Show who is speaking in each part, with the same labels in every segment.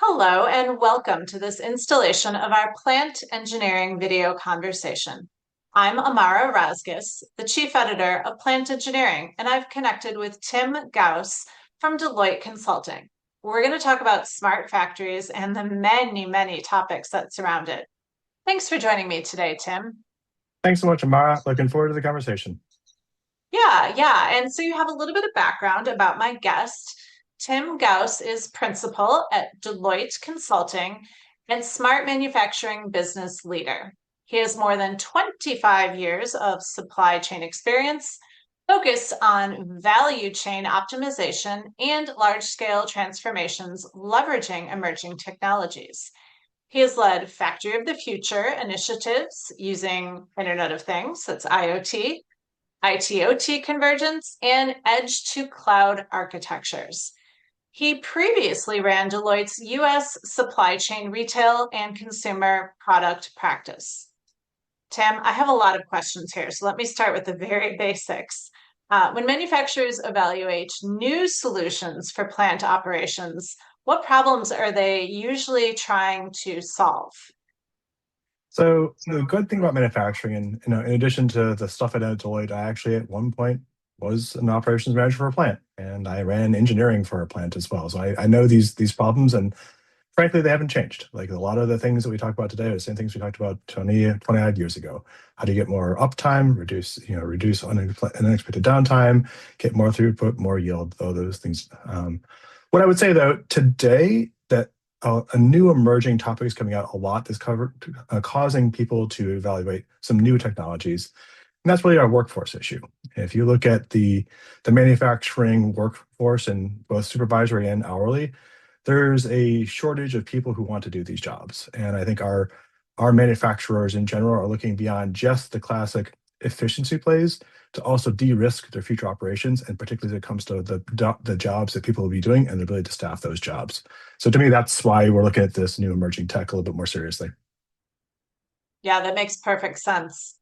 Speaker 1: Hello and welcome to this installation of our plant engineering video conversation. I'm Amara Rozgus, the chief editor of Plant Engineering, and I've connected with Tim Gaus from Deloitte Consulting. We're going to talk about smart factories and the many topics that surround it. Thanks for joining me today, Tim.
Speaker 2: Thanks so much, Amara. Looking forward to the conversation.
Speaker 1: Yeah. And so you have a little bit of background about my guest. Tim Gaus is principal at Deloitte Consulting and smart manufacturing business leader. He has more than 25 years of supply chain experience focused on value chain optimization and large scale transformations leveraging emerging technologies. He has led Factory of the Future initiatives using Internet of Things, that's IoT, ITOT convergence, and edge to cloud architectures. He previously ran Deloitte's US supply chain retail and consumer product practice. Tim, I have a lot of questions here, so let me start with the very basics. When manufacturers evaluate new solutions for plant operations, what problems are they usually trying to solve?
Speaker 2: So the good thing about manufacturing, and in addition to the stuff I did at Deloitte, I actually at one point was an operations manager for a plant, and I ran engineering for a plant as well. So I know these problems, and frankly, they haven't changed. Like a lot of the things that we talk about today are the same things we talked about 20 odd years ago. How do you get more uptime, reduce unexpected downtime, get more throughput, more yield, all those things. What I would say though, today that a new emerging topic is coming out a lot that's causing people to evaluate some new technologies. And that's really our workforce issue. If you look at the manufacturing workforce in both supervisory and hourly, there's a shortage of people who want to do these jobs. And I think our manufacturers in general are looking beyond just the classic efficiency plays to also de-risk their future operations, and particularly as it comes to the jobs that people will be doing and the ability to staff those jobs. So to me, that's why we're looking at this new emerging tech a little bit more seriously.
Speaker 1: Yeah, that makes perfect sense.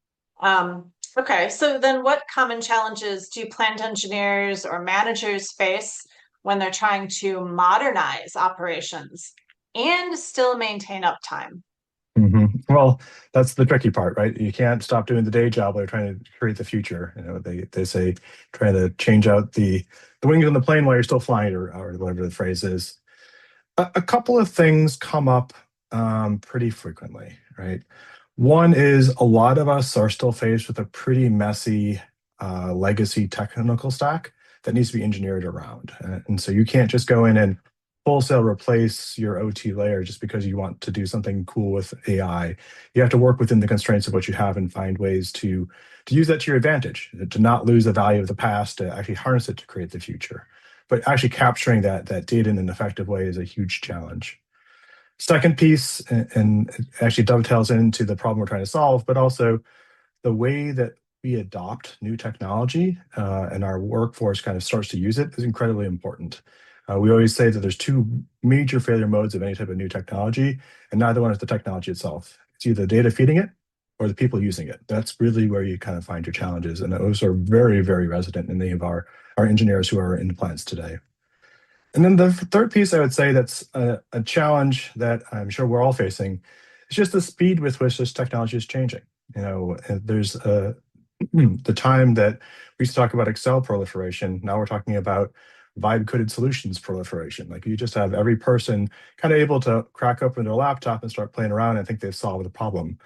Speaker 1: Okay, so then what common challenges do plant engineers or managers face when they're trying to modernize operations and still maintain uptime?
Speaker 2: Well, that's the tricky part, right? You can't stop doing the day job while you're trying to create the future. They say trying to change out the wings on the plane while you're still flying, or whatever the phrase is. A couple of things come up pretty frequently, right? One is a lot of us are still faced with a pretty messy legacy technical stack that needs to be engineered around. And so you can't just go in and wholesale replace your OT layer just because you want to do something cool with AI. You have to work within the constraints of what you have and find ways to use that to your advantage, to not lose the value of the past, to actually harness it to create the future. But actually capturing that data in an effective way is a huge challenge. Second piece, and it actually dovetails into the problem we're trying to solve, but also the way that we adopt new technology and our workforce kind of starts to use it is incredibly important. We always say that there's two major failure modes of any type of new technology, and neither one is the technology itself. It's either the data feeding it or the people using it. That's really where you kind of find your challenges, and those are very resident in any of our engineers who are in plants today. And then the third piece I would say that's a challenge that I'm sure we're all facing is just the speed with which this technology is changing. There's the time that we used to talk about Excel proliferation. Now we're talking about vibe coded solutions proliferation. Like you just have every person kind of able to crack open their laptop and start playing around and think they've solved the problem.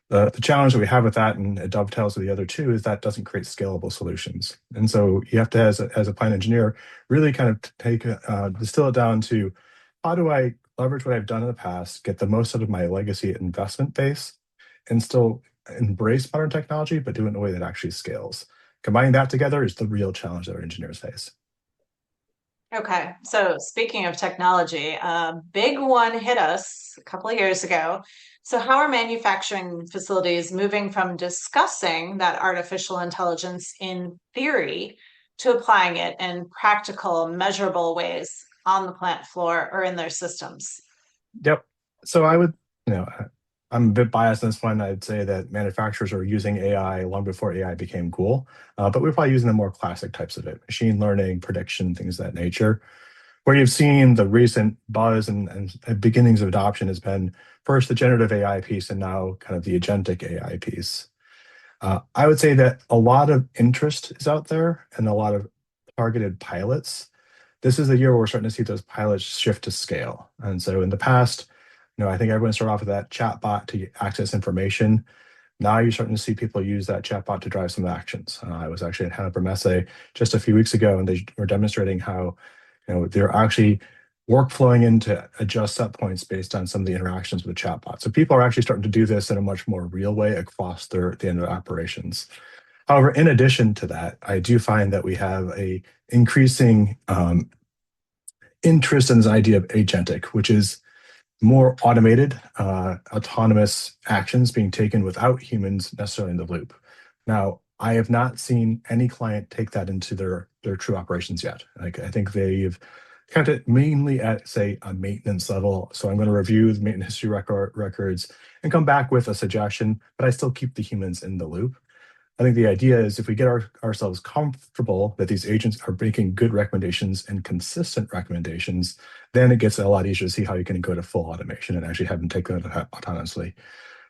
Speaker 2: The challenge that we have with that, and it dovetails with the other two, is that doesn't create scalable solutions. And so you have to, as a plant engineer, really kind of distill it down to how do I leverage what I've done in the past, get the most out of my legacy investment base, and still embrace modern technology, but do it in a way that actually scales. Combining that together is the real challenge that our engineers face.
Speaker 1: Okay, so speaking of technology, a big one hit us a couple of years ago. So, how are manufacturing facilities moving from discussing that artificial intelligence in theory to applying it in practical, measurable ways on the plant floor or in their systems?
Speaker 2: Yep. So I would, you know, I'm a bit biased on this one. I'd say that manufacturers are using AI long before AI became cool, but we're probably using the more classic types of it, machine learning, prediction, things of that nature. Where you've seen the recent buzz and beginnings of adoption has been first the generative AI piece and now kind of the agentic AI piece. I would say that a lot of interest is out there and a lot of targeted pilots. This is the year where we're starting to see those pilots shift to scale. And so in the past, I think everyone started off with that chatbot to access information. Now you're starting to see people use that chatbot to drive some actions. I was actually at Hannah Messe just a few weeks ago, and they were demonstrating how they're actually workflowing in to adjust set points based on some of the interactions with the chatbot. So people are actually starting to do this in a much more real way across the end of operations. However, in addition to that, I do find that we have a increasing interest in this idea of agentic, which is more automated, autonomous actions being taken without humans necessarily in the loop. Now, I have not seen any client take that into their true operations yet. Like, I think they've kept it mainly at, say, a maintenance level. So I'm going to review the maintenance history records and come back with a suggestion, but I still keep the humans in the loop. I think the idea is if we get ourselves comfortable that these agents are making good recommendations and consistent recommendations, then it gets a lot easier to see how you can go to full automation and actually have them take that autonomously.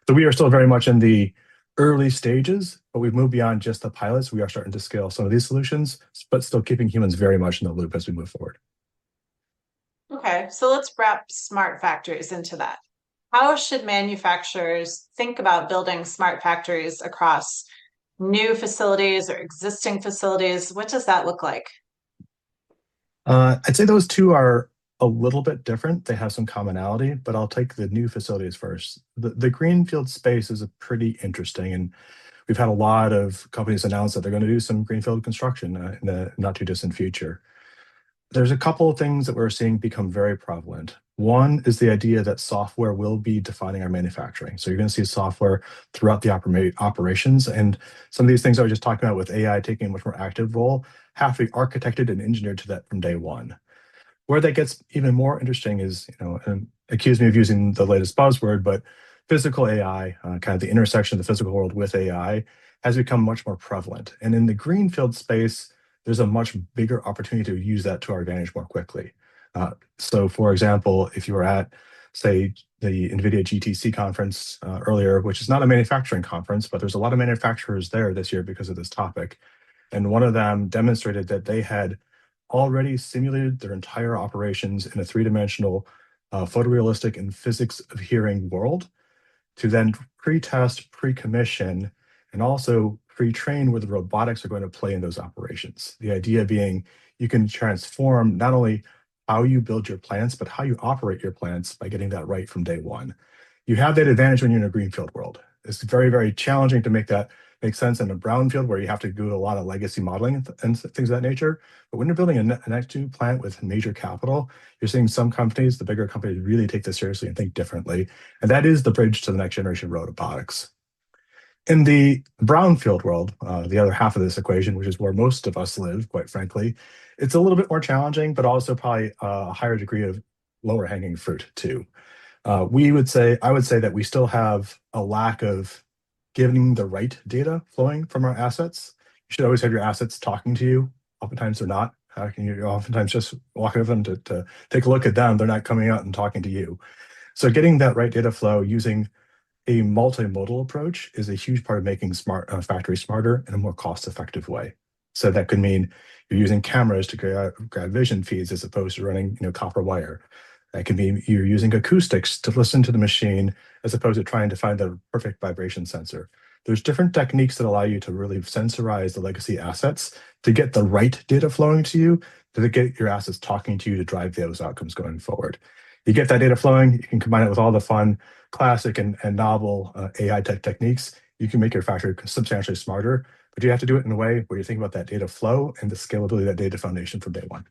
Speaker 2: So we are still very much in the early stages, but we've moved beyond just the pilots. We are starting to scale some of these solutions, but still keeping humans very much in the loop as we move forward.
Speaker 1: Okay, so let's wrap smart factories into that. How should manufacturers think about building smart factories across new facilities or existing facilities? What does that look like?
Speaker 2: I'd say those two are a little bit different. They have some commonality, but I'll take the new facilities first. The greenfield space is a pretty interesting, and we've had a lot of companies announce that they're going to do some greenfield construction in the not too distant future. There's a couple of things that we're seeing become very prevalent. One is the idea that software will be defining our manufacturing. So you're going to see software throughout the operations. And some of these things I was just talking about with AI taking a much more active role have to be architected and engineered to that from day one. Where that gets even more interesting is, and accuse me of using the latest buzzword, but physical AI, kind of the intersection of the physical world with AI, has become much more prevalent. And in the greenfield space, there's a much bigger opportunity to use that to our advantage more quickly. So, for example, if you were at, say, the NVIDIA GTC conference earlier, which is not a manufacturing conference, but there's a lot of manufacturers there this year because of this topic. And one of them demonstrated that they had already simulated their entire operations in a three-dimensional photorealistic and physics of hearing world to then pre-test, pre-commission, and also pre-train where the robotics are going to play in those operations. The idea being you can transform not only how you build your plants, but how you operate your plants by getting that right from day one. You have that advantage when you're in a greenfield world. It's very, very challenging to make that make sense in a brownfield where you have to do a lot of legacy modeling and things of that nature. But when you're building a next new plant with major capital, you're seeing some companies, the bigger companies, really take this seriously and think differently. And that is the bridge to the next generation of robotics. In the brownfield world, the other half of this equation, which is where most of us live, quite frankly, it's a little bit more challenging, but also probably a higher degree of lower hanging fruit too. I would say that we still have a lack of getting the right data flowing from our assets. You should always have your assets talking to you. Oftentimes they're not. You're oftentimes just walking with them to take a look at them. They're not coming out and talking to you. So getting that right data flow using a multimodal approach is a huge part of making smart factories smarter in a more cost-effective way. So that could mean you're using cameras to grab vision feeds as opposed to running copper wire. That could be you're using acoustics to listen to the machine as opposed to trying to find the perfect vibration sensor. There's different techniques that allow you to really sensorize the legacy assets to get the right data flowing to you, to get your assets talking to you to drive those outcomes going forward. You get that data flowing, you can combine it with all the fun, classic and novel AI techniques. You can make your factory substantially smarter, but you have to do it in a way where you think about that data flow and the scalability of that data foundation from day one.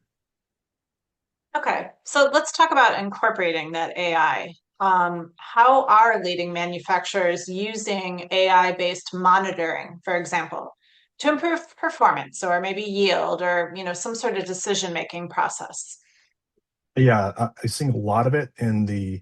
Speaker 1: Okay, so let's talk about incorporating that AI. How are leading manufacturers using AI-based monitoring, for example, to improve performance or maybe yield or some sort of decision-making process?
Speaker 2: Yeah, I've seen a lot of it in the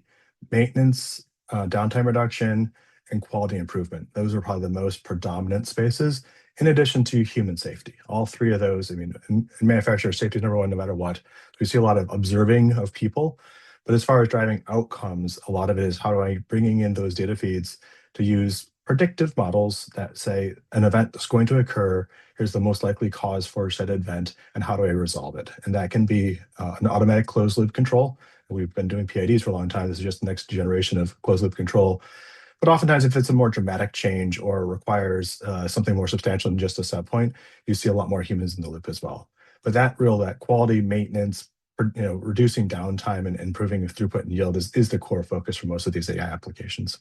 Speaker 2: maintenance, downtime reduction, and quality improvement. Those are probably the most predominant spaces. in addition to human safety. All three of those, I mean, in manufacturer, safety is number one no matter what. We see a lot of observing of people, but as far as driving outcomes, a lot of it is how do I bringing in those data feeds to use predictive models that say an event that's going to occur, here's the most likely cause for said event, and how do I resolve it? And that can be an automatic closed loop control. We've been doing PIDs for a long time. This is just the next generation of closed loop control. But oftentimes, if it's a more dramatic change or requires something more substantial than just a set point, you see a lot more humans in the loop as well. But that quality maintenance, reducing downtime and improving throughput and yield is the core focus for most of these AI applications.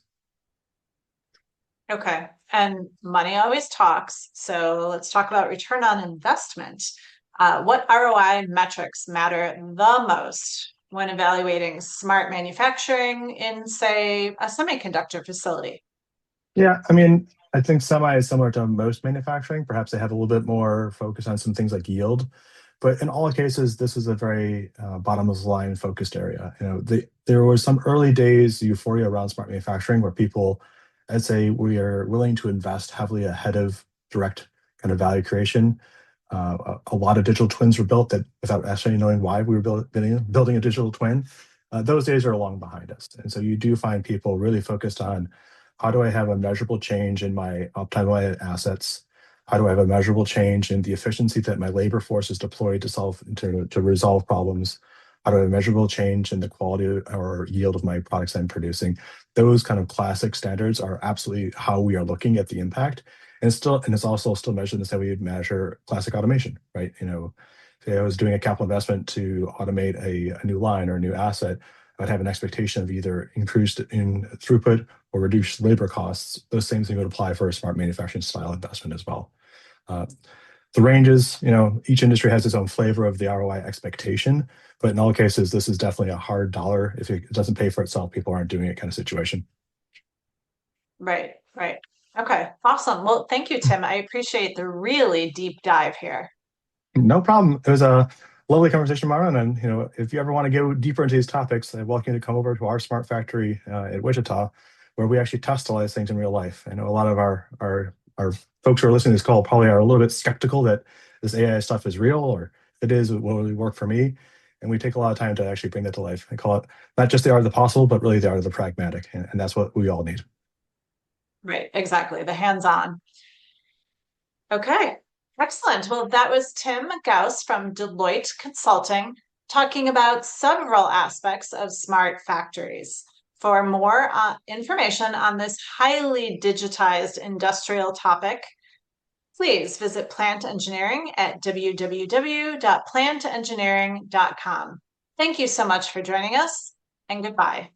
Speaker 1: Okay. And money always talks. So let's talk about return on investment. What ROI metrics matter the most when evaluating smart manufacturing in, say, a semiconductor facility?
Speaker 2: Yeah, I mean, I think semi is similar to most manufacturing. Perhaps they have a little bit more focus on some things like yield, but in all cases, this is a very bottom of the line focused area. There was some early days euphoria around smart manufacturing where people, I'd say, we are willing to invest heavily ahead of direct kind of value creation. A lot of digital twins were built that without actually knowing why we were building a digital twin. Those days are long behind us, and so you do find people really focused on how do I have a measurable change in my uptime of my assets? How do I have a measurable change in the efficiency that my labor force is deployed to resolve problems? How do I have a measurable change in the quality or yield of my products I'm producing? Those kind of classic standards are absolutely how we are looking at the impact. And it's also still measured in the same way you'd measure classic automation, right? Say I was doing a capital investment to automate a new line or a new asset, I'd have an expectation of either increased in throughput or reduced labor costs. Those same things would apply for a smart manufacturing style investment as well. Uh, the ranges, each industry has its own flavor of the ROI expectation, but in all cases, this is definitely a hard dollar. If it doesn't pay for itself, people aren't doing it kind of situation.
Speaker 1: Right, right. Okay, awesome. Well, thank you, Tim. I appreciate the really deep dive here.
Speaker 2: No problem. It was a lovely conversation, Mara. And if you ever want to go deeper into these topics, I welcome you to come over to our smart factory at Wichita, where we actually test a lot of these things in real life. I know a lot of our folks who are listening to this call probably are a little bit skeptical that this AI stuff is real, or if it is, it will really work for me. And we take a lot of time to actually bring that to life. I call it not just the art of the possible, but really the art of the pragmatic. And that's what we all need.
Speaker 1: Right, exactly. The hands-on. Okay, excellent. Well, that was Tim Gaus from Deloitte Consulting talking about several aspects of smart factories. For more information on this highly digitized industrial topic, please visit Plant Engineering at www.plantengineering.com. Thank you so much for joining us, and goodbye.